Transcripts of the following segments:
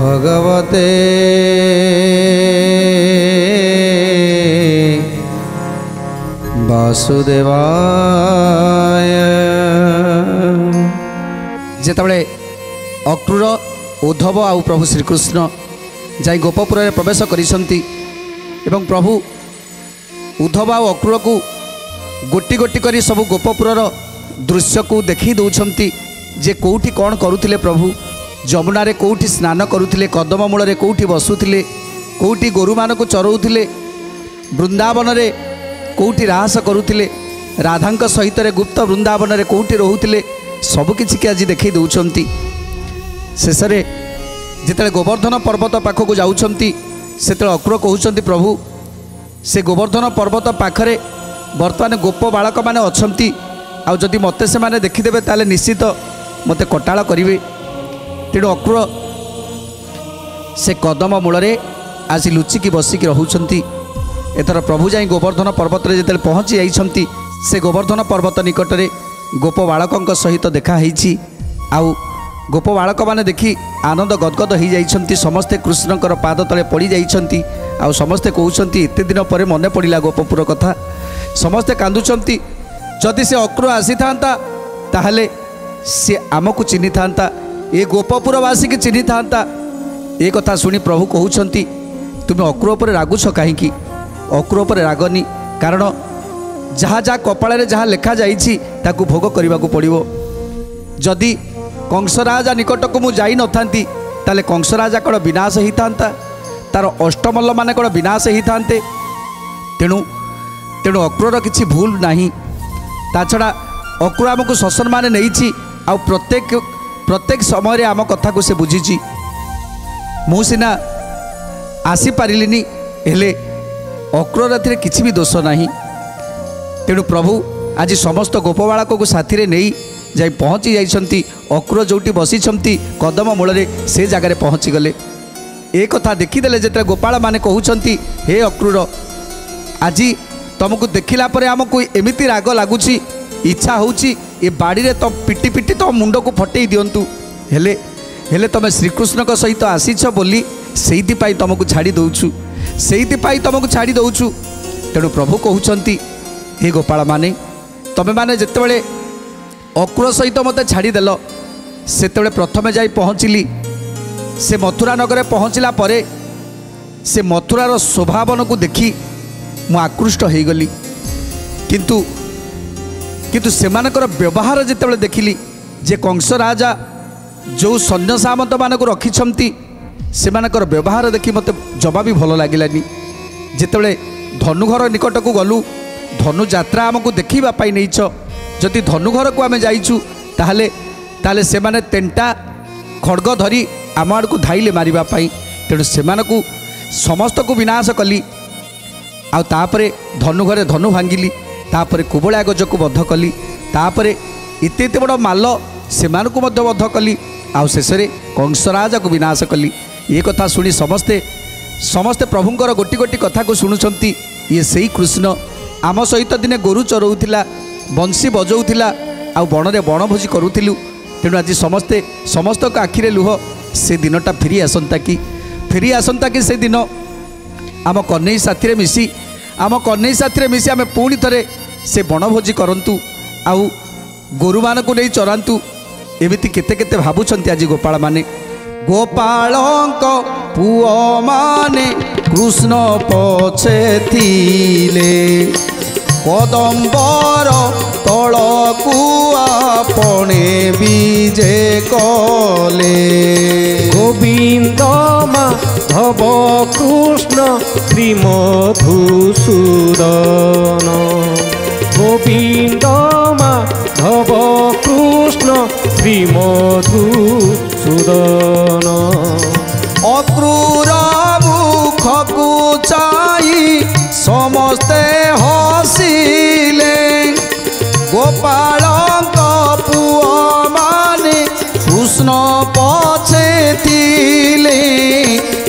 भगवते वासुदेवाय। जेतबले अक्रूर उद्धव आउ प्रभु श्रीकृष्ण जाई गोपपुर में प्रवेश करिसंती एवं प्रभु उद्धव आउ अक्रूर को गोटी गोटी करी सब गोपपुर दृश्य को देखी दौरान जे कौटी कौन करुले प्रभु जमुना रे कौटी स्नान करुले कदम मूल रे कौटी बसुले कौटी गोरु मान को चरौले वृंदावन रे कौटी राहस करुले राधांक सहित रे गुप्त वृंदावन रे कौटी रोहुले सबकि के आज देखी दौरान शेष जिते गोवर्धन पर्वत पाखक जाऊँच से अक्रूर कहते प्रभु से गोवर्धन पर्वत पाखरे बर्तमान गोप बालक मैंने अच्छा आदि मत से मैंने देखीदे ताले निश्चित मत कटाल करेंगे तेणु अक्रूर से कदम मूल आज लुचिकी बसिकी रोचंती। एथर प्रभु जाई गोवर्धन पर्वत रे जिते पहुँची जाइछंती से गोवर्धन पर्वत निकट में गोप बालकों सहित देखा आउ गोप बालक मैंने देखी आनंद गदगद हो जाइछंती समस्ते कृष्णकर पाद तले पड़ जाइछंती आउ समस्ते कहउछंती एते दिन पर मन पड़ा गोपपुर कथा समस्ते कांदुछंती जदि से अक्रूर आसी था ताहले से आमको चिन्ही था ये गोपपुरवासी की चिन्ही था। ये कथा शुणी प्रभु कहउछंती तुम्हें अक्रूर पर रागुछ कहीं अक्रूर पर रागनी कारण जहाँ जहाँ कपाल जहाँ लिखा जाइछि ताकू भोग करने को पड़ो। जदि कंसराजा निकट को मुझे जाई नथांती ताले कंसराजा कौन विनाश होता तार अष्टमल्ल माने कौन विनाश होता तेणु तेणु अक्रूर किसी भूल नहीं ता छड़ा अक्रूर आमको शसन मान नहीं आ प्रत्येक समय आम कथा को से बुझी मु सिना आसी पारिलिनी हेले अक्रूर एथिरे किछि भी दोष नहीं। तेणु प्रभु आज समस्त गोप बालक को साथी रे नहीं जाई पहुँची जाइछंती अक्रूर जोटी बसिछंती कदम मूल से जगार पहुँची गले। एक कथा देखीदेले जेते गोपाल माने कहउछंती हे अक्रूर आज तुमको देखला परे आमको एमिति राग लगुची इच्छा होउची ए बाड़ी रे तो पिटी पिटी तो मुंड को फटई दियंतु हेले हेले तुम श्रीकृष्ण को सहित आसीछ बोली सेइति पाई तुमको छाड़ी दउछु सेइति पाई तुमको छाड़ी दउछु। तेणु प्रभु कहउछंती हे गोपाल माने तमे माने जेतेबेले अक्रूर सहित मत छाड़देल से प्रथमे जाई पहुँचली से मथुरा नगर पहुँचला परे से मथुरार स्वभावन को देखी मु आकृष्ट हो गली किंतु किंतु सेमानकर व्यवहार जितेबाला देखिली जे कंस राजा जो सैन्य सामंत मान को रखिछंती सेमानकर व्यवहार देखी मत जमा भी भल लगिलानी। जितेबाला धनुघर निकट को गलु धनु यात्रा आमको देखा नहीं जदि धनुघर को आम जाइछु ताहले ताहले से माने तेंटा खड़ग धरी आम आड़ को धाइले मारिबा पाई तेणु से समस्त को विनाश कली आउे धनुघरे धनु भांगिली तापरे कुबला गज को बद्ध कली तापरे इते बड़ माल से बद्ध कली आउ शेष कंसराजा को विनाश कली। ये कथा शुणी समस्ते समस्ते प्रभुंकर गोटी गोटी कथा को शुणुंट ये सही कृष्ण आम सहित दिने गोरु चरौला बंशी बजाऊला आ बण में बनभोजी करूँ तेणु आज समस्ते समस्त आखिरे लुह से दिनटा फेरी आसंता कि से दिन आम कन्हई साथी मिसी आम पुणी थे से बनभोजी करंतु आउ गोरु मान को नहीं चरांतु एमिति केते केते भाबुछंती आज गोपाल माने गोपालंक पुओ माने कृष्ण पछे थिले कदम्बर तलकु आपणे विजे कले गोविंद माधव कृष्ण श्रीमधुसूदन गोविंद माधव कृष्ण श्रीमधुसूदन अक्रूर मुख को चाई समस्ते हसिले गोपालंक पुओ माने कृष्ण पछे थिले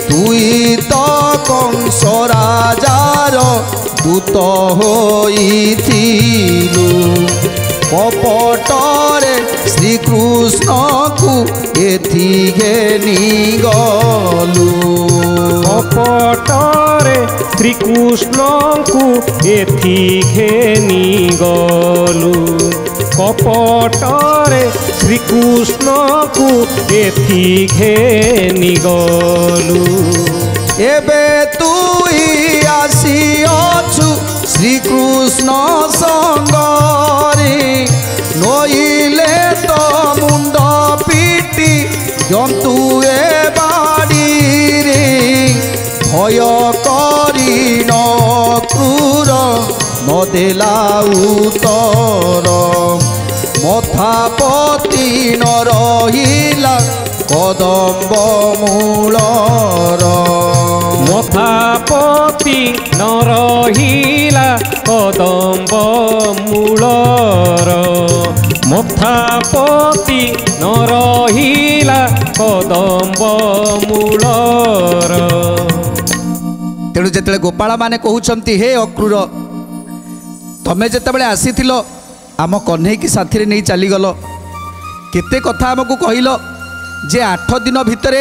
तुई तो कंस राजार दूत होइथिलु कपटरे श्रीकृष्ण को ଏଥି ଘେନି ଗଲୁ। କପଟରେ ଶ୍ରୀକୃଷ୍ଣଙ୍କୁ ଏଥି ଘେନି ଗଲୁ। କପଟରେ ଶ୍ରୀକୃଷ୍ଣଙ୍କୁ ଏଥି ଘେନି ଗଲୁ। ଏବେ ତୁଇ ଆସିଅଛୁ ଶ୍ରୀକୃଷ୍ଣ ସଙ୍ଗରେ, ନଇଲେ ତ ମୁଣ୍ଡ ପିଟି ଜନ୍ତୁ ଏ ବାଡ଼ିରେ। ଭୟ କରି ନ କ୍ରୂର ନଦେଲା ଉତ୍ତର, ମଥାପତି ନ ରହିଲା କଦମ୍ବ ମୂଳର। ମଥାପତି ନ ରହିଲା କଦମ୍ବ ମୂଳର। ମଥାପତି ନ ରହିଲା କଦମ୍ବ ମୂଳର। ତେଣୁ ଯେତେବେଳେ ଗୋପାଳ ମାନେ କହୁଛନ୍ତି ହେ ଅକ୍ରୂର, ତମେ ଯେତେବେଳେ ଆସିଥିଲ ଆମ କହ୍ନେଇକି ସାଥିରେ ନେଇ ଚାଲିଗଲ, କେତେ କଥା ଆମକୁ କହିଲ ଯେ 8 ଦିନ ଭିତରେ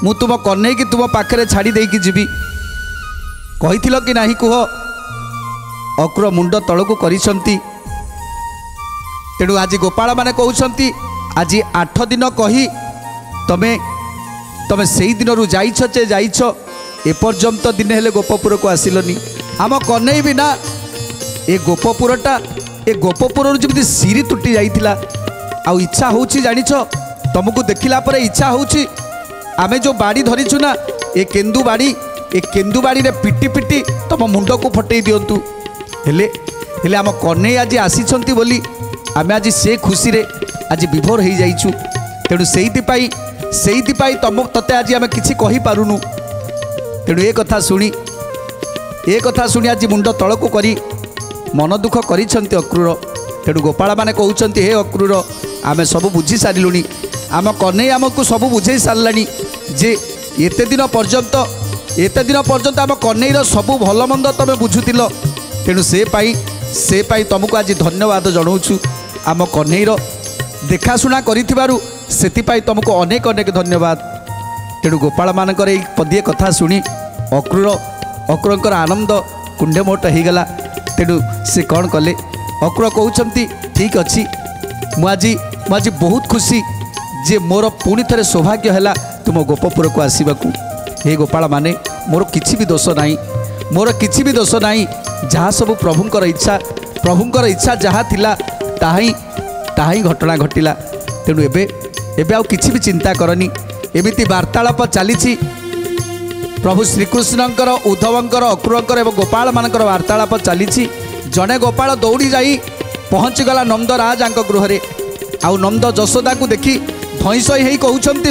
ମୁଁ ତୁମ କହ୍ନେଇକି ତୁମ ପାଖରେ ଛାଡ଼ି ଦେଇକି ଯିବି, କହିଥିଲ କି ନାହିଁ କୁହ? ଅକ୍ରୂର ମୁଣ୍ଡ ତଳକୁ କରିଛନ୍ତି। ତେଣୁ ଆଜି ଗୋପାଳ ମାନେ କହୁଛନ୍ତି ଆଜି 8 ଦିନ କହି ତମେ ତମେ ସେଇ ଦିନରୁ ଯାଇଛ ଯେ ଯାଇଛ, ଏପର୍ଯ୍ୟନ୍ତ ଦିନେ ହେଲେ ଗୋପପୁରକୁ ଆସିଲନି। ଆମ କହ୍ନେଇ ବି ନା ଏ ଗୋପପୁରଟା, ଏ ଗୋପପୁରରୁ ଯେମିତି ସିରି ତୁଟି ଯାଇଥିଲା। ଆଉ ଇଚ୍ଛା ହେଉଛି ଜାଣିଛ, ତମକୁ ଦେଖିଲା ପରେ ଇଚ୍ଛା ହେଉଛି ଆମେ ଯେଉଁ ବାଡ଼ି ଧରିଛୁ ନା, ଏ କେନ୍ଦୁ ବାଡ଼ିରେ ପିଟି ପିଟି ତମ ମୁଣ୍ଡକୁ ଫଟେଇ ଦିଅନ୍ତୁ। ହେଲେ ହେଲେ ଆମ କହ୍ନେଇ ଆଜି ଆସିଛନ୍ତି ବୋଲି ଆମେ ଆଜି ସେ ଖୁସିରେ ଆଜି ବିଭୋର ହେଇଯାଇଛୁ। ତେଣୁ ସେଇଥିପାଇଁ ତତେ ଆଜି ଆମେ କିଛି କହିପାରୁନୁ। ତେଣୁ ଏ କଥା ଶୁଣି ଆଜି ମୁଣ୍ଡ ତଳକୁ କରି ମନ ଦୁଃଖ କରିଛନ୍ତି ଅକ୍ରୂର। ତେଣୁ ଗୋପାଳ ମାନେ କହୁଛନ୍ତି ହେ ଅକ୍ରୂର, ଆମେ ସବୁ ବୁଝି ସାରିଲୁଣି, ଆମ କହ୍ନେଇ ଆମକୁ ସବୁ ବୁଝେଇ ସାରିଲାଣି ଯେ ଏତେ ଦିନ ପର୍ଯ୍ୟନ୍ତ ଆମ କହ୍ନେଇର ସବୁ ଭଲ ମନ୍ଦ ତମେ ବୁଝୁଥିଲ। ତେଣୁ ସେ ପାଇଁ ତମକୁ ଆଜି ଧନ୍ୟବାଦ ଜଣାଉଛୁ। ଆମ କହ୍ନେଇର ଦେଖାଶୁଣା କରିଥିବାରୁ ସେଥିପାଇଁ ତମକୁ ଅନେକ ଅନେକ ଧନ୍ୟବାଦ। ତେଣୁ ଗୋପାଳ ମାନଙ୍କର ଏଇ ପଦିଏ କଥା ଶୁଣି ଅକ୍ରୂରଙ୍କର ଆନନ୍ଦ କୁଣ୍ଡେମୋଟ ହେଇଗଲା। ତେଣୁ ସେ କ'ଣ କଲେ? ଅକ୍ରୂର କହୁଛନ୍ତି ଠିକ୍ ଅଛି, ମୁଁ ଆଜି ବହୁତ ଖୁସି ଯେ ମୋର ପୁଣି ଥରେ ସୌଭାଗ୍ୟ ହେଲା ତୁମ ଗୋପପୁରକୁ ଆସିବାକୁ। ହେ ଗୋପାଳ ମାନେ, ମୋର କିଛି ବି ଦୋଷ ନାହିଁ, ଯାହା ସବୁ ପ୍ରଭୁଙ୍କର ଇଚ୍ଛା ଯାହା ଥିଲା ତାହା ହିଁ ଘଟଣା ଘଟିଲା। ତେଣୁ ଏବେ ଆଉ କିଛି ବି ଚିନ୍ତା କରନି। ଏମିତି ବାର୍ତ୍ତାଳାପ ଚାଲିଛି ପ୍ରଭୁ ଶ୍ରୀକୃଷ୍ଣଙ୍କର, ଉଦ୍ଧବଙ୍କର, ଅକ୍ରୂରଙ୍କର ଏବଂ ଗୋପାଳ ମାନଙ୍କର ବାର୍ତ୍ତାଳାପ ଚାଲିଛି। ଜଣେ ଗୋପାଳ ଦୌଡ଼ି ଯାଇ ପହଞ୍ଚିଗଲା ନନ୍ଦ ରାଜାଙ୍କ ଗୃହରେ। ଆଉ ନନ୍ଦ ଯଶୋଦାଙ୍କୁ ଦେଖି ଧଇଁ ସଇଁ ହେଇ କହୁଛନ୍ତି,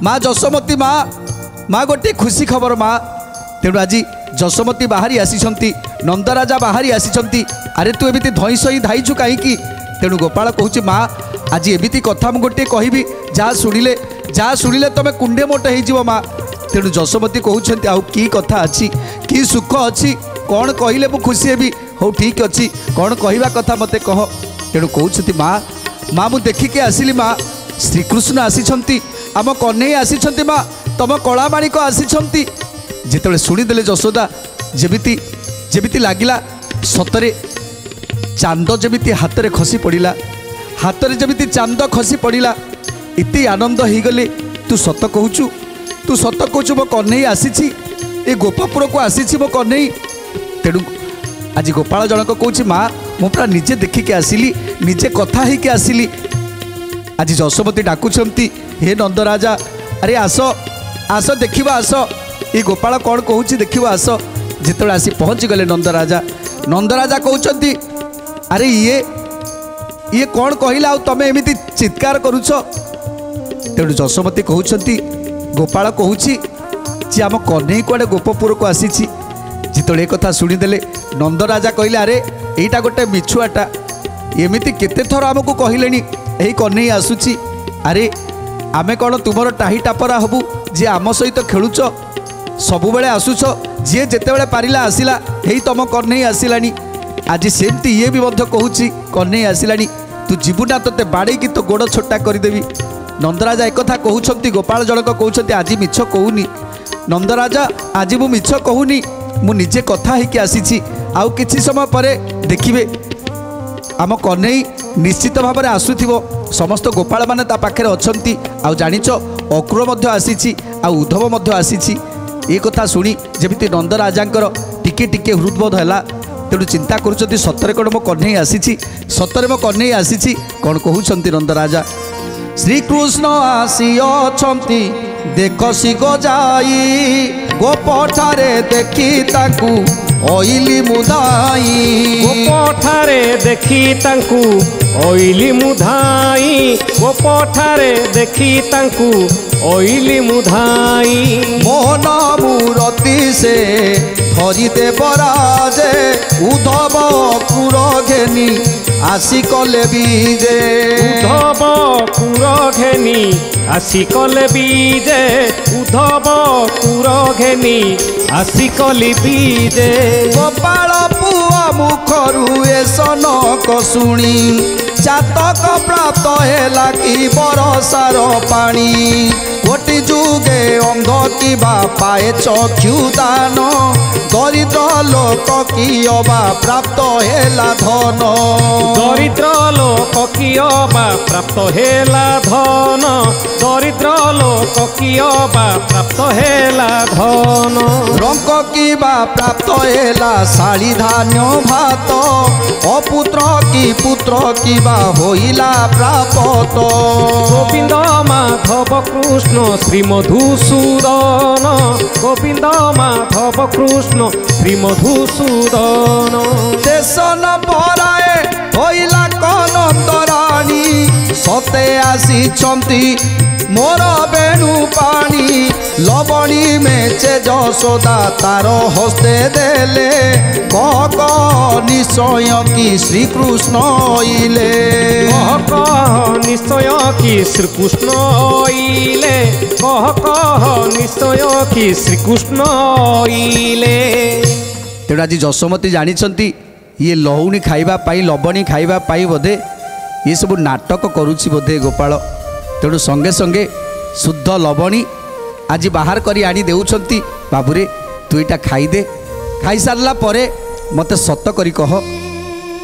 ମା ଯଶୋମତୀ, ମା ଗୋଟିଏ ଖୁସି ଖବର ମା। ତେଣୁ ଆଜି ଯଶୋମତୀ ବାହାରି ଆସିଛନ୍ତି, ନନ୍ଦରାଜା ବାହାରି ଆସିଛନ୍ତି। ଆରେ ତୁ ଏମିତି ଧଇଁ ସଇଁ ଧାଇଛୁ କାହିଁକି? ତେଣୁ ଗୋପାଳ କହୁଛି, ମା ଆଜି ଏମିତି କଥା ମୁଁ ଗୋଟିଏ କହିବି ଯାହା ଶୁଣିଲେ ତମେ କୁଣ୍ଡେ ମୋଟ ହେଇଯିବ ମା। ତେଣୁ ଯଶୋମତୀ କହୁଛନ୍ତି, ଆଉ କି କଥା ଅଛି, କି ସୁଖ ଅଛି, କ'ଣ କହିଲେ ମୁଁ ଖୁସି ହେବି? ହଉ ଠିକ୍ ଅଛି, କ'ଣ କହିବା କଥା ମୋତେ କହ। ତେଣୁ କହୁଛନ୍ତି, ମା ମୁଁ ଦେଖିକି ଆସିଲି, ମା ଶ୍ରୀକୃଷ୍ଣ ଆସିଛନ୍ତି, ଆମ କହ୍ନେଇ ଆସିଛନ୍ତି, ମା ତମ କଳାମାଣିକ ଆସିଛନ୍ତି। ଯେତେବେଳେ ଶୁଣିଦେଲେ ଯଶୋଦା, ଯେମିତି ଲାଗିଲା ସତରେ ଚାନ୍ଦ ଯେମିତି ହାତରେ ଖସି ପଡ଼ିଲା, ଚାନ୍ଦ ଖସି ପଡ଼ିଲା। ଏତେ ଆନନ୍ଦ ହେଇଗଲେ, ତୁ ସତ କହୁଛୁ ମୋ କହ୍ନେଇ ଆସିଛି, ଏ ଗୋପପୁରକୁ ଆସିଛି ମୋ କହ୍ନେଇ। ତେଣୁ ଆଜି ଗୋପାଳ ଜଣକ କହୁଛି, ମା ମୁଁ ପୁରା ନିଜେ ଦେଖିକି ଆସିଲି, ନିଜେ କଥା ହେଇକି ଆସିଲି। ଆଜି ଯଶୋମତୀ ଡାକୁଛନ୍ତି, ହେ ନନ୍ଦରାଜା, ଆରେ ଆସ ଦେଖିବ, ଆସ ଏ ଗୋପାଳ କ'ଣ କହୁଛି ଦେଖିବ, ଆସ। ଯେତେବେଳେ ଆସି ପହଞ୍ଚିଗଲେ ନନ୍ଦରାଜା କହୁଛନ୍ତି, ଆରେ ଇଏ କ'ଣ କହିଲା, ଆଉ ତମେ ଏମିତି ଚିତ୍କାର କରୁଛ? ତେଣୁ ଯଶୋମତୀ କହୁଛନ୍ତି, ଗୋପାଳ କହୁଛି ଯେ ଆମ କହ୍ନେଇ କୁଆଡ଼େ ଗୋପପୁରକୁ ଆସିଛି। ଯେତେବେଳେ ଏ କଥା ଶୁଣିଦେଲେ ନନ୍ଦରାଜା କହିଲେ, ଆରେ ଏଇଟା ଗୋଟେ ମିଛୁଆଟା, ଏମିତି କେତେ ଥର ଆମକୁ କହିଲେଣି ଏହି କହ୍ନେଇ ଆସୁଛି। ଆରେ ଆମେ କ'ଣ ତୁମର ଟାହି ଟାପରା ହେବୁ ଯେ ଆମ ସହିତ ଖେଳୁଛ, ସବୁବେଳେ ଆସୁଛ, ଯିଏ ଯେତେବେଳେ ପାରିଲା ଆସିଲା, ହେଇ ତମ କହ୍ନେଇ ଆସିଲାଣି। ଆଜି ସେମିତି ଇଏ ବି ମଧ୍ୟ କହୁଛି କହ୍ନେଇ ଆସିଲାଣି, ତୁ ଯିବୁ ନା, ତୋତେ ବାଡ଼େଇକି ତୋ ଗୋଡ଼ ଛୋଟା କରିଦେବି। नंदराजा एक कथा कहउछंती गोपाल जनक कहउछंती आज मिछ कहूनी नंदराजा आज मु मिछ कहूनी मु निजे कथा होइके आसीछि आउ किछि समय परे देखिबे आम कन्हई निश्चित भाव में आसुथिबो समस्त गोपाल माने ता पाखे अछंती आउ जानिच अक्रूर मध्य आसीछि आउ उद्धव मध्य आसीछि ए कथा शुणी जेमिति नंदराजांकर टिके टिके हृदबोध हैला तेणु चिंता करुछंती सतरे कोन मो कन्हई आसीछि सतरे मो कन्हई आसीछि कोन कहउछंती नंदराजा श्रीकृष्ण आसी अछंती देखसी गजाई गोपठारे देखी ताकू ओइली मुदाई गोपठारे देखी तांकू ओइली मुधाई गोपठारे देखी तांकू ओइली मुधाई मोहन मूरति से धरी देवराजे उद्धव क्रूर घेनी आसी कले बीजे उद्धव क्रूर घेनी आसी कले बीजे उद्धव क्रूर घेनी आसी कली बीजे गोपाल पुआ मुखरू ए सनक शुणी चातक प्राप्त हेला कि बरसार पानी कोटि जुगे अंध कि पाए चक्षुदान दरिद्र लोक कि अबा प्राप्त हेला धन दरिद्र लोक कि अबा प्राप्त हेला धन दरिद्र लोक कि अबा प्राप्त हेला धन रंक कि प्राप्त हेला शाली धान्य भात अपुत्र कि पुत्र कि होइला प्राप्त गोविंद माधव कृष्ण श्री मधुसूदन गोविंद माधव कृष्ण श्री मधुसूदन देशन पराए होइला कनंदराणी सते आसीछंती मोर बेणु पानी लवणी मेचे जशोदा तार हस्ते देले कह निश्चय कि श्रीकृष्ण इले कह निश्चय कि श्रीकृष्ण इले कह निश्चय कि श्रीकृष्ण इले तेणु आज जशोमती जानी ये लहुणी खाइबापाई लवणी खाइबापाई बोधे ये सब नाटक करुछि बोधे गोपाल तेणु संगे संगे शुद्ध लवणी आज बाहर करी आनी देउछंती बाबूरे तू इटा खाईदे खाई सारला परे मते सत करी कह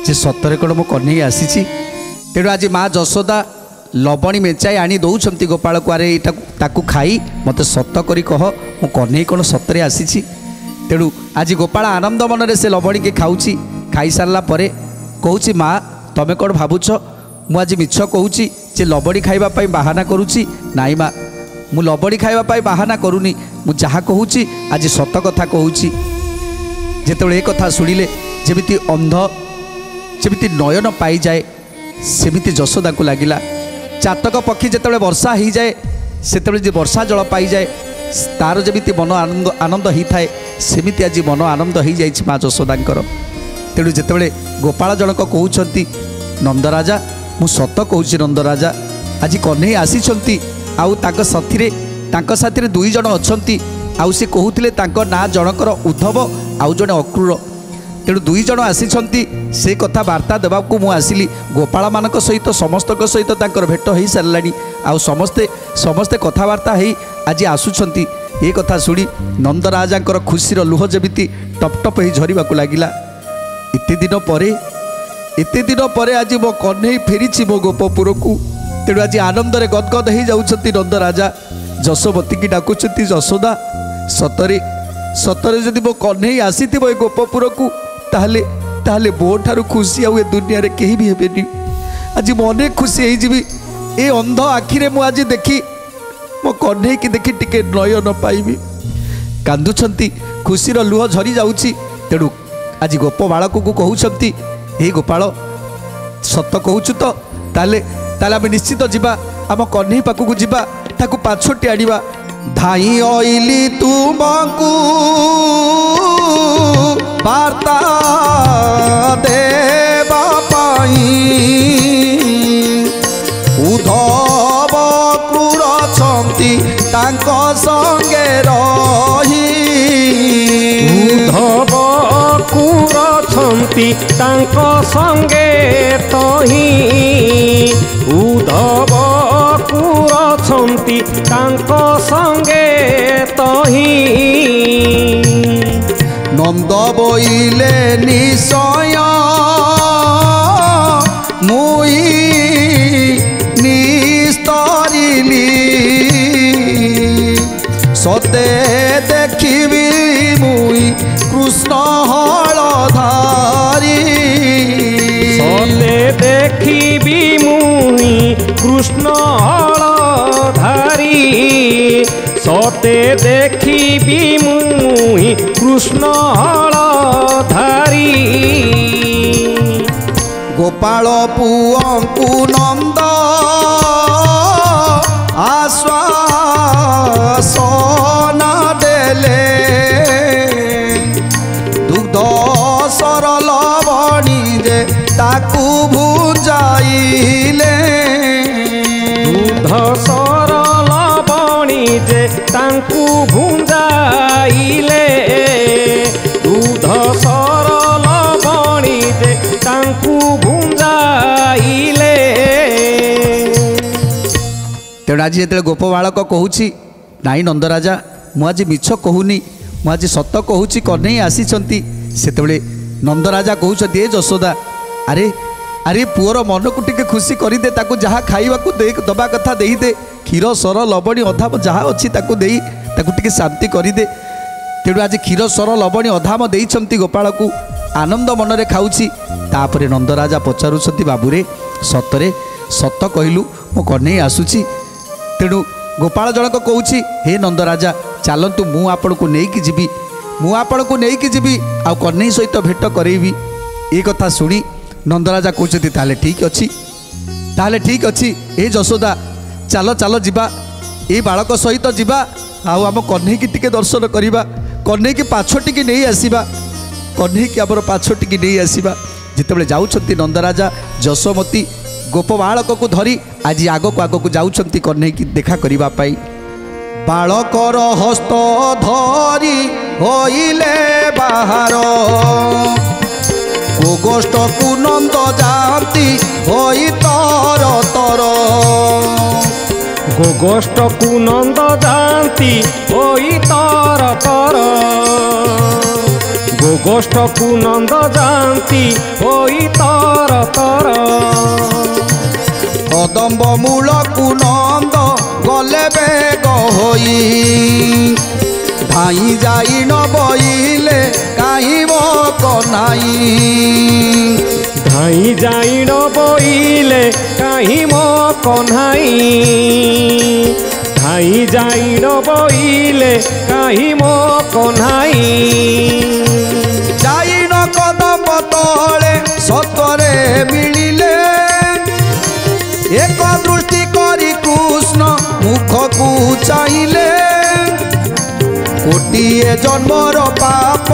जे सतरे कण मो कन्हई आसीछि तेणु आज माँ जशोदा लवणी मेचाई आनी दौछंती गोपाल को आरे इटा ताकू खाई मते सत करी कह मो कन्हई कण सतरे आसीछि तेणु आज गोपाल आनंद मन से लवणी के खाऊछि खाई सारला परे कहूछि माँ तमे कौन भावुछ मु आज मिछ कहूछि जे लवणी खाइबापाई बाहाना करुछि नाई माँ मु लवणी खाइबापाई बाहाना करूनी मु जहाँ कहूछि आज सत कथा कहूछि जेतेबेले ए कथा शुणिले जेमिति अंध जेमिति नयन पाई जाए सेमिति जशोदा को लागिला चातक पक्षी जेतेबेले वर्षा हो जाए सेतेबेले जे वर्षा जल पाई जाए तार जेमिति मन आनंद आनंद ही थाए सेमिति आज मन आनंद हो जाइछि माँ जशोदांकर तेणु जेतेबेले गोपाल जनक कहउछंती नंदराजा मु सत कहूछि नंदराजा आज कन्हई आसीछंती आउ तांक साथीरे दुई जण अछंती आउ से कहूथिले तांक ना जनकर उद्धव आउ जणे अक्रूर तेणु दुई जण आसीछंती से कथा वार्ता देबाकू मु आसिली गोपाल मानक सहित समस्तक सहित तांकर भेट हो सारलानी आउ समस्ते समस्ते कथबार्ता हो आज आसुछंती ए कथा शुणी नंदराजांकर खुशीर लुह जेमिति टप टप हो झरिबाकू लागिला एते दिन पर आज मो कन्हई फेरी मो गोपपुर को तेणु आज आनंद रे गदगद हो जाउछंती नंदराजा जशोमती की डाकुछंती जशोदा सतरे सतरे जदि मो कन्हई आसीथिबो ए गोपपुर को ताहले ताहले मो ठारू खुशी आउ ए दुनिया रे केही भी हेबेनी आज मो अनेक खुशी हो जीवी ए अंध आखिरे मु आज देखी मो कन्हई की देखी टिके नयन पाइबी कांदुछंती खुशीर लुह झरी जाउछि तेणु आज गोप बालक को कहउछंती हे गोपाल सत कहूछु तो ताले ताले आम निश्चित जीवा आम कन्हई पाखक जीवा ताकू पाछोटी आनिबा धाई आइली तुमकू वार्ता देवा पाई उद्धव क्रूर छंती तांक संगे रही उद्धव क्रूर छंती तांक संगे तही उद्धव क्रूर ଅଛନ୍ତି ତାଙ୍କ ସଙ୍ଗେ ତହିଁ ନନ୍ଦ ବୋଇଲେ ନିଶୟ ମୁଇ ନିସ୍ତରିଲି ସତେ ଦେଖିବି ମୁଇ କୃଷ୍ଣ ହଳଧାରୀ ସତେ ଦେଖିବି ମୁଇ କୃଷ୍ଣ ହଳଧାରୀ ସତେ ଦେଖିବି ମୁଇ କୃଷ୍ଣ ହଳଧାରୀ ଗୋପାଳ ପୁଅଙ୍କୁ ନନ୍ଦ ଆଶ୍ୱାସନା ଦେଲେ ଦୁଗ୍ଧ ସରଲ ବଣି ଯେ ତାକୁ ଭୁଞ୍ଜାଇଲେ ଦୁଗ୍ଧ ସରଲ ବଣି ଯେ ତାଙ୍କୁ ଭୁଞ୍ଜାଇଲେ ଦୁଗ୍ଧ ସରଲ ବଣି ଯେ ତାଙ୍କୁ ଭୁଞ୍ଜାଇଲେ। ତେଣୁ ଆଜି ଯେତେବେଳେ ଗୋପ ବାଳକ କହୁଛି ନାଇଁ ନନ୍ଦରାଜା ମୁଁ ଆଜି ମିଛ କହୁନି ମୁଁ ଆଜି ସତ କହୁଛି କହ୍ନେଇ ଆସିଛନ୍ତି ସେତେବେଳେ ନନ୍ଦରାଜା କହୁଛନ୍ତି ଏ ଯଶୋଦା ଆରେ ଆରେ ପୁଅର ମନକୁ ଟିକେ ଖୁସି କରିଦେ ତାକୁ ଯାହା ଖାଇବାକୁ ଦେବା କଥା ଦେଇଦେ କ୍ଷୀର ସର ଲବଣୀ ଅଧାମ ଯାହା ଅଛି ତାକୁ ଦେଇ ତାକୁ ଟିକେ ଶାନ୍ତି କରିଦେ। ତେଣୁ ଆଜି କ୍ଷୀର ସର ଲବଣୀ ଅଧାମ ଦେଇଛନ୍ତି ଗୋପାଳକୁ ଆନନ୍ଦ ମନରେ ଖାଉଛି। ତାପରେ ନନ୍ଦରାଜା ପଚାରୁଛନ୍ତି ବାବୁରେ ସତରେ ସତ କହିଲୁ ମୋ କହ୍ନେଇ ଆସୁଛି। ତେଣୁ ଗୋପାଳ ଜଣକ କହୁଛି ହେ ନନ୍ଦରାଜା ଚାଲନ୍ତୁ ମୁଁ ଆପଣଙ୍କୁ ନେଇକି ଯିବି ମୁଁ ଆପଣଙ୍କୁ ନେଇକି ଯିବି ଆଉ କହ୍ନେଇ ସହିତ ଭେଟ କରେଇବି। ଏ କଥା ଶୁଣି ନନ୍ଦରାଜା କହୁଛନ୍ତି ତାହେଲେ ଠିକ୍ ଅଛି ଏ ଯଶୋଦା ଚାଲ ଚାଲ ଯିବା ଏ ବାଳକ ସହିତ ଯିବା ଆଉ ଆମ କହ୍ନେଇକି ଟିକେ ଦର୍ଶନ କରିବା କହ୍ନେଇକି ପାଛ ଟିକେ ନେଇ ଆସିବା କହ୍ନେଇକି ଆମର ପାଛ ଟିକେ ନେଇ ଆସିବା। ଯେତେବେଳେ ଯାଉଛନ୍ତି ନନ୍ଦରାଜା ଯଶୋମତୀ ଗୋପ ବାଳକକୁ ଧରି ଆଜି ଆଗକୁ ଯାଉଛନ୍ତି କହ୍ନେଇକି ଦେଖା କରିବା ପାଇଁ। ବାଳକର ହସ୍ତ ଧରି ହୋଇଲେ ବାହାର ଗୋଷ୍ଠକୁ ନନ୍ଦ ଯାଆନ୍ତି ହୋଇ ତର ତର ଗୋଷ୍ଠକୁ ନନ୍ଦ ଯାଆନ୍ତି ହୋଇ ତର ତର ଗୋଷ୍ଠକୁ ନନ୍ଦ ଯାଆନ୍ତି ହୋଇ ତର ତର କଦମ୍ବ ମୂଳକୁ ନନ୍ଦ ଗଲେ ବେଗ ହୋଇ ଧାଇଁ ଯାଇ ନ ବଇଲେ କାହିଁ ମୋ କହ୍ନାଇ ଧାଇଁ ଯାଇ ନ ବଇଲେ କାହିଁ ମୋ କହ୍ନାଇ ଧାଇଁ ଯାଇ ନ ବଇଲେ କାହିଁ ମୋ କହ୍ନାଇ ଯାଇ ନ କଦମ୍ବ ତଳେ ସତରେ ମିଳିଲେ ଏକ ଦୃଷ୍ଟି କରି କୃଷ୍ଣ ମୁଖକୁ ଚାହିଁଲେ ଗୋଟିଏ ଜନ୍ମର ପାପ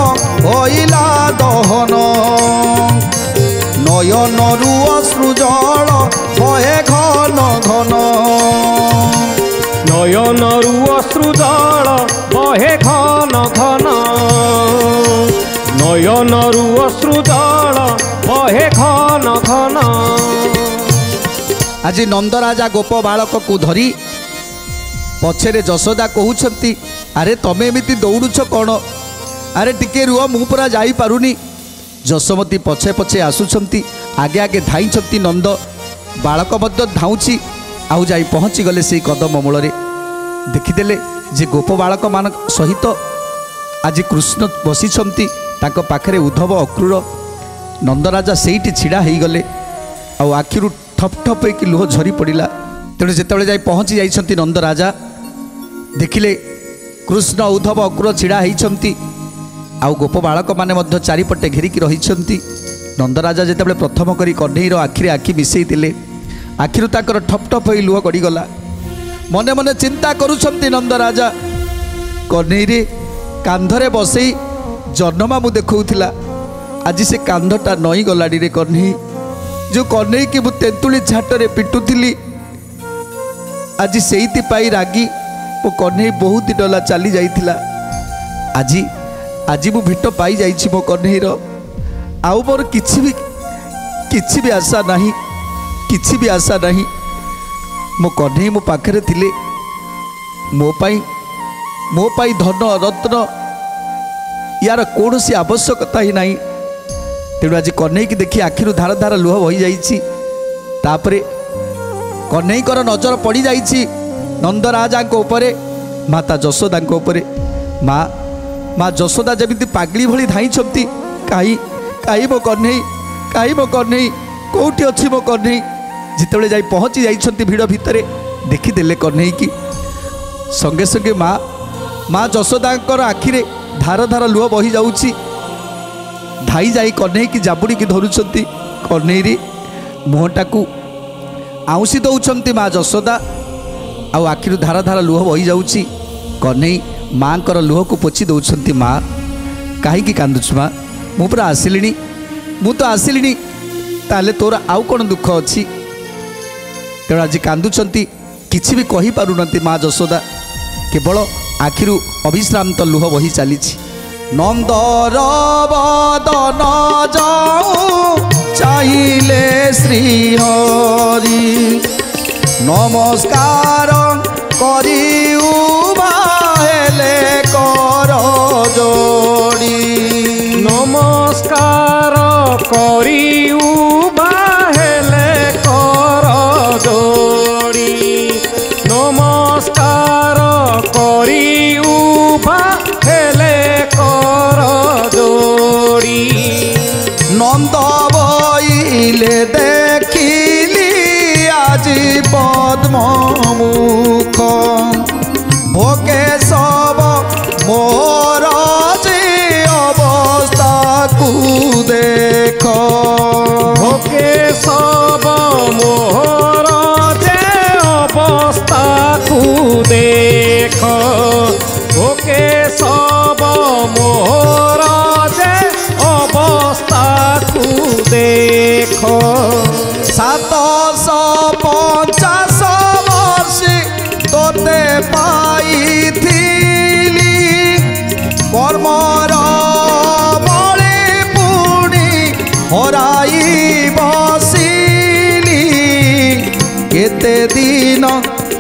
ହୋଇଲା ଦହନ ନୟନରୁ ଅଶ୍ରୁ ଜଳ ବହେ ଘନ ଘନ ନୟନରୁ ଅଶ୍ରୁ ଜଳ ବହେ ଘନ ଘନ ନୟନରୁ ଅଶ୍ରୁ ଜଳ ବହେ ଘନ ଘନ। ଆଜି ନନ୍ଦରାଜା ଗୋପ ବାଳକକୁ ଧରି ପଛରେ ଯଶୋଦା କହୁଛନ୍ତି ଆରେ ତମେ ଏମିତି ଦୌଡ଼ୁଛ କ'ଣ ଆରେ ଟିକେ ରୁହ ମୁଁ ପୁରା ଯାଇପାରୁନି। ଯଶୋମତୀ ପଛେ ପଛେ ଆସୁଛନ୍ତି ଆଗେ ଆଗେ ଧାଇଁଛନ୍ତି ନନ୍ଦ ବାଳକ ମଧ୍ୟ ଧାଉଁଛି ଆଉ ଯାଇ ପହଞ୍ଚିଗଲେ ସେଇ କଦମ ମୂଳରେ ଦେଖିଦେଲେ ଯେ ଗୋପ ବାଳକମାନଙ୍କ ସହିତ ଆଜି କୃଷ୍ଣ ବସିଛନ୍ତି ତାଙ୍କ ପାଖରେ ଉଦ୍ଧବ ଅକ୍ରୁର ନନ୍ଦରାଜା ସେଇଠି ଛିଡ଼ା ହେଇଗଲେ ଆଉ ଆଖିରୁ ଠପ୍ ଠପ୍ ହେଇକି ଲୁହ ଝରି ପଡ଼ିଲା। ତେଣୁ ଯେତେବେଳେ ଯାଇ ପହଞ୍ଚି ଯାଇଛନ୍ତି ନନ୍ଦରାଜା ଦେଖିଲେ କୃଷ୍ଣ ଉଦ୍ଧବ ଅକ୍ରୁର ଛିଡ଼ା ହେଇଛନ୍ତି ଆଉ ଗୋପ ବାଳକମାନେ ମଧ୍ୟ ଚାରିପଟେ ଘେରିକି ରହିଛନ୍ତି। ନନ୍ଦରାଜା ଯେତେବେଳେ ପ୍ରଥମ କରି କହ୍ନେଇର ଆଖିରେ ଆଖି ମିଶାଇଥିଲେ ଆଖିରୁ ତାଙ୍କର ଠପ୍ ଠପ୍ ହୋଇ ଲୁହ ଗଡ଼ିଗଲା। ମନେ ମନେ ଚିନ୍ତା କରୁଛନ୍ତି ନନ୍ଦରାଜା କହ୍ନେଇରେ କାନ୍ଧରେ ବସେଇ ଜହ୍ନମାମୁଁ ଦେଖାଉଥିଲା ଆଜି ସେ କାନ୍ଧଟା ନଇଁ ଗଲାଡ଼ିରେ କହ୍ନେଇ ଯେଉଁ କହ୍ନେଇକି ମୁଁ ତେନ୍ତୁଳି ଝାଟରେ ପିଟୁଥିଲି ଆଜି ସେଇଥିପାଇଁ ରାଗି ମୋ କହ୍ନେଇ ବହୁତ ଦିନ ହେଲା ଚାଲି ଯାଇଥିଲା ଆଜି ଆଜି ମୁଁ ଭେଟ ପାଇଯାଇଛି ମୋ କହ୍ନେଇର ଆଉ ମୋର କିଛି ବି ଆଶା ନାହିଁ ମୋ କହ୍ନେଇ ମୋ ପାଖରେ ଥିଲେ मो पाई धन रत्न यार कौन सी आवश्यकता ही नहीं। तेणु आज कन्हई की देखी आखिर धार धार लुह बही जापरे कन्हई कर नजर पड़ जाइछि नंदराजा उपरे माता जशोदा उपरे। माँ माँ जशोदा जमी पागली भली धाई कहीं कहीं मो कन्हई कहीं मो कन्हई कौटी अच्छी मो कन्हई। जिते जाई पहुँची जाइछंती भिड़ भितर देखीदे कन्हई की संगे संगे माँ माँ जशोदा आखिरे धार धार लुह बही जाऊँची। धाई जाई कन्हई की जाबुड़ी की धरुछंती कन्हई रे मुहटा को आउसी दौरान माँ जशोदा आउ आखिर धार धार लुह बही जाऊँची। कन्हई माँ कर लुह को पोछि दौरान माँ कहीं कांदुछु माँ मु पूरा आसिलिनी मु तो आसिलिनी ताले तोर आउ कौन दुख अच्छी। तेणु आज कांदुचंती किछि भी कहि पारुनंती माँ जशोदा केवल आखिर अविश्रांत लुह बही चली। नंदर बदन जाऊ चाहिए श्रीहरि नमस्कार करिउ बाहेले कर जोड़ी नमस्कार करिउ बाहेले कर जोड़ी नमस्कार करिउ बाहेले कर जोड़ी। नंद बइले देखिली आज पद्म मुख भोगे सब मोर जे अवस्था को देख भोगे सब मोर जे अवस्था को देख भोगे सब मोर जे अवस्था को देख। 750 वर्ष तोते पाइथिली कर्मर बळे पुणी हराई बसिली केते दिन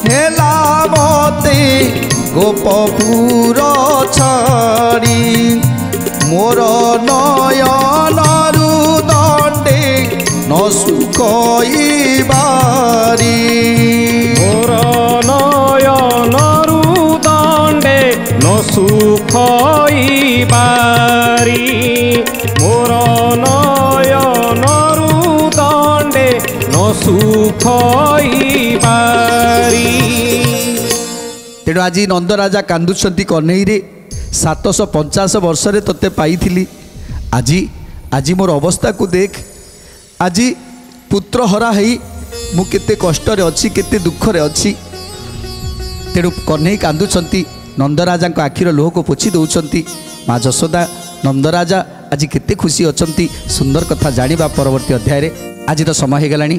हेला मते गोपपुर छाड़ी मोर नयनरु दंडे न सुखइबारी मोर नयनरु दंडे न सुखइबारी मोर नयनरु दंडे न सुखइबारी। तेणु आज नंदराजा कांदुचंती कन्हई रे 750 वर्ष रे तोते पाइथिली आज आज मोर अवस्था को देख आज पुत्र हरा है मु केते कष्ट रे अच्छी केते दुख रे अच्छी। तेणु कन्हई कांदुचंती नंदराजा आखिर लोह को पोछि दौरान माँ जशोदा नंदराजा आज केते खुशी अछंती सुंदर कथा जानिबा परवर्ती अध्याय रे। आज तो समय हो गलानी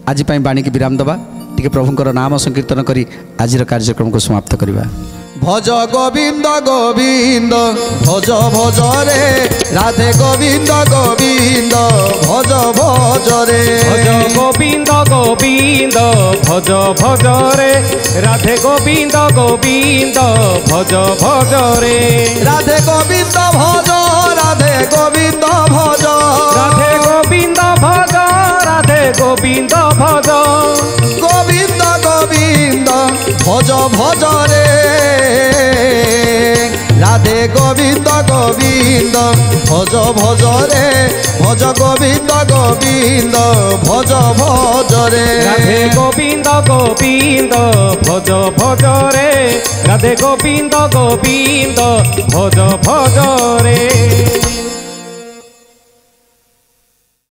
आज पाई बाणी की विराम दबा टिके प्रभुंकर नाम संकीर्तन करी आज कार्यक्रम को समाप्त करवा। भज गोविंद गोविंद भज भज रे राधे गोविंद गोविंद भज भज रे भज गोविंद गोविंद भज भज रे राधे गोविंद गोविंद भज भज रे राधे गोविंद भज राधे गोविंद भज राधे गोविंद भज राधे गोविंद भज गोविंद गोविंद भज भज रे राधे गोविंद गोविंद भज भज रे भज गोविंद गोविंद भज भज रे राधे गोविंद गोविंद भज भज रे राधे गोविंद गोविंद भज भज रे।